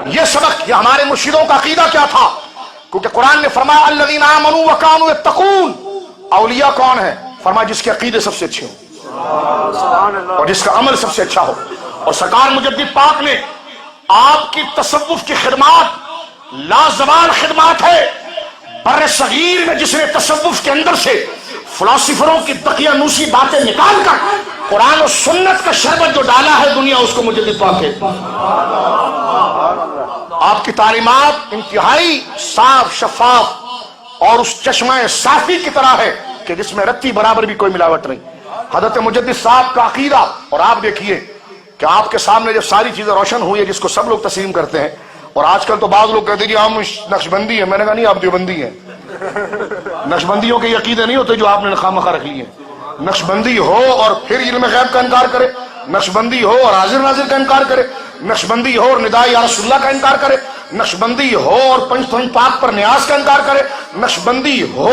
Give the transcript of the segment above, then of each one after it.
یہ سبق، یہ ہمارے مرشدوں کا عقیدہ کیا تھا، کیونکہ قرآن نے فرمایا الذین آمنوا وکانوا یتقون، اولیاء کون ہے؟ فرمایا جس کے عقیدے سب سے اچھے ہوں اور جس کا عمل سب سے اچھا ہو۔ اور سرکار مجدد پاک نے آپ کی تصوف کی خدمات لازوال خدمات ہے۔ بر صغیر میں جس نے تصوف کے اندر سے فلاسفروں کی دقیانوسی باتیں نکال کر قرآن و سنت کا شربت جو ڈالا ہے، دنیا اس کو مجدد پاک ہے۔ آپ کی تعلیمات انتہائی صاف شفاف اور اس چشمہ صافی کی طرح ہے کہ جس میں رتی برابر بھی کوئی ملاوٹ نہیں۔ حضرت مجدد صاحب کا عقیدہ، اور آپ دیکھیے کہ آپ کے سامنے جب ساری چیزیں روشن ہوئی ہے جس کو سب لوگ تسلیم کرتے ہیں، اور آج کل تو بعض لوگ کہتے ہیں کہ ہم نقشبندی ہیں، میں نے کہا نہیں، آپ دیوبندی ہیں۔ نقشبندیوں کے عقیدے نہیں ہوتے جو آپ نے خواہ مخواہ رکھ لیے ہیں۔ نقشبندی ہو اور پھر علم غیب کا انکار کرے، نقشبندی ہو اور حاضر ناظر کا انکار کرے، نقشبندی ہو اور نداء یا رسول اللہ کا انکار کرے، نقشبندی ہو اور پنج پاک پر نیاز کا انکار کرے، نقشبندی ہو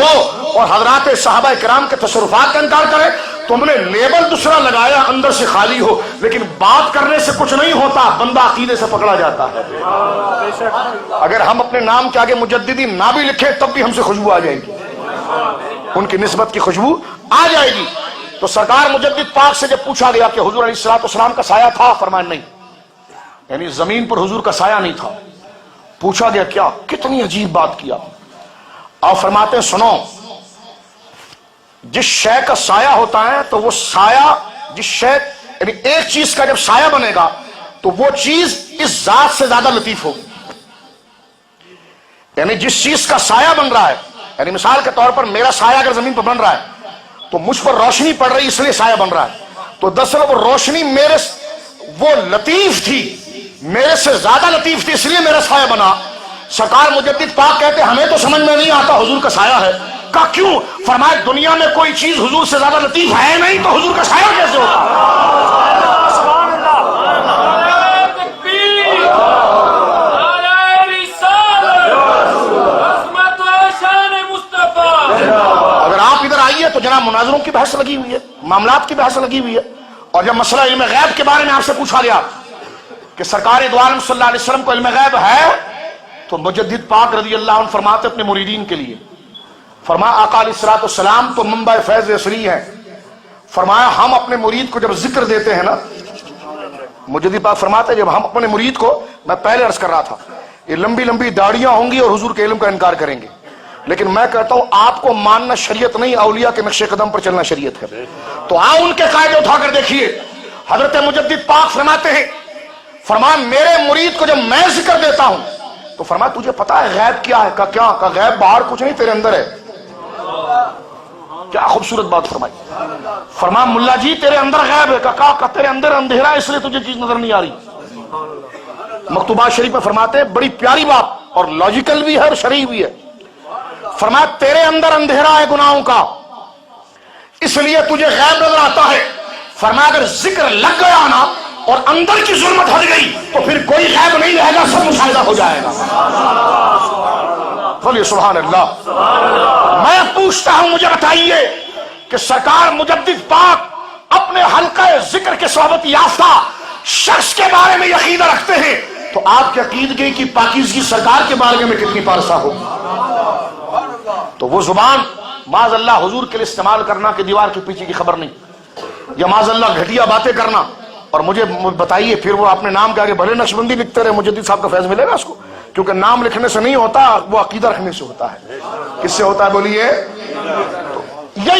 اور حضرات صحابہ کرام کے تصرفات کا انکار کرے۔ تم نے لیبل دوسرا لگایا، اندر سے خالی ہو، لیکن بات کرنے سے کچھ نہیں ہوتا، بندہ عقیدے سے پکڑا جاتا ہے۔ اگر ہم اپنے نام کے آگے مجددی نہ بھی لکھیں تب بھی ہم سے خوشبو آ جائے گی، ان کی نسبت کی خوشبو آ جائے گی۔ تو سرکار مجدد پاک سے جب پوچھا گیا کہ حضور علیہ السلام کا سایہ تھا، فرمایا نہیں، یعنی زمین پر حضور کا سایہ نہیں تھا۔ پوچھا گیا کیا؟ کتنی عجیب بات کیا۔ آپ فرماتے ہیں سنو، جس شے کا سایہ ہوتا ہے تو وہ سایہ، جس شے یعنی ایک چیز کا جب سایہ بنے گا تو وہ چیز اس ذات سے زیادہ لطیف ہوگی۔ یعنی جس چیز کا سایہ بن رہا ہے، یعنی مثال کے طور پر میرا سایہ اگر زمین پر بن رہا ہے تو مجھ پر روشنی پڑ رہی اس لیے سایہ بن رہا ہے، تو دراصل وہ روشنی میرے وہ لطیف تھی، میرے سے زیادہ لطیف تھی، اس لیے میرا سایہ بنا۔ سرکار مجدد پاک کہتے ہمیں تو سمجھ میں نہیں آتا حضور کا سایہ ہے۔ کہا کیوں؟ فرمایا دنیا میں کوئی چیز حضور سے زیادہ لطیف ہے نہیں، تو حضور کا سایہ کیسے ہوتا؟ اگر آپ ادھر آئیے تو جناب مناظروں کی بحث لگی ہوئی ہے، معاملات کی بحث لگی ہوئی ہے۔ اور جب مسئلہ علم غیب کے بارے میں آپ سے پوچھا گیا کہ سرکار دو عالم صلی اللہ علیہ وسلم کو علم غیب ہے، تو مجدد پاک رضی اللہ عنہ فرماتے اپنے مریدین کے لیے، فرمایا آقا علیہ الصلوۃ والسلام تو منبع فیض اصلی ہے۔ فرمایا ہم اپنے مرید کو جب ذکر دیتے ہیں نا، مجدد پاک فرماتے جب ہم اپنے مرید کو، میں پہلے عرض کر رہا تھا، یہ لمبی لمبی داڑیاں ہوں گی اور حضور کے علم کا انکار کریں گے، لیکن میں کہتا ہوں آپ کو ماننا شریعت نہیں، اولیاء کے نقش قدم پر چلنا شریعت ہے۔ تو آؤ ان کے قاعدے اٹھا کر دیکھیے۔ حضرت مجدد پاک فرماتے ہیں، فرمایا میرے مرید کو جب میں ذکر دیتا ہوں تو فرمایا تجھے پتا ہے غیب کیا ہے؟ کیا؟ غیب باہر کچھ نہیں، تیرے اندر ہے۔ کیا خوبصورت بات فرمائی۔ فرمایا ملا جی تیرے اندر غیب ہے، کہا تیرے اندر اندھیرا ہے اس لیے تجھے چیز نظر نہیں آ رہی۔ مکتوبات شریف میں فرماتے ہیں بڑی پیاری بات اور لاجیکل بھی ہے اور شرعی بھی ہے۔ فرمایا تیرے اندر اندھیرا ہے گناہوں کا، اس لیے تجھے غیب نظر آتا ہے۔ فرمایا اگر ذکر لگ گیا نا اور اندر کی ظلمت ہٹ گئی تو پھر کوئی غیب نہیں رہے گا، سب مشاہدہ ہو جائے گا۔ بولیے سبحان اللہ۔ میں پوچھتا ہوں مجھے بتائیے کہ سرکار مجدد پاک اپنے حلقہ ذکر کے صحبت یافتہ شخص کے بارے میں عقیدہ رکھتے ہیں، تو آپ کی عقیدگی کی پاکیزگی سرکار کے بارے میں کتنی پارسا ہو۔ تو وہ زبان معاذ اللہ حضور کے لیے استعمال کرنا کہ دیوار کے پیچھے کی خبر نہیں، یا معاذ اللہ گھٹیا باتیں کرنا، اور مجھے بتائیے پھر وہ اپنے نام کے آگے بھلے نقشبندی لکھتے رہے، مجدد صاحب کا فیض ملے گا اس کو؟ کیونکہ نام لکھنے سے نہیں ہوتا، وہ عقیدہ رکھنے سے ہوتا ہے۔ کس سے ہوتا ہے بولیے؟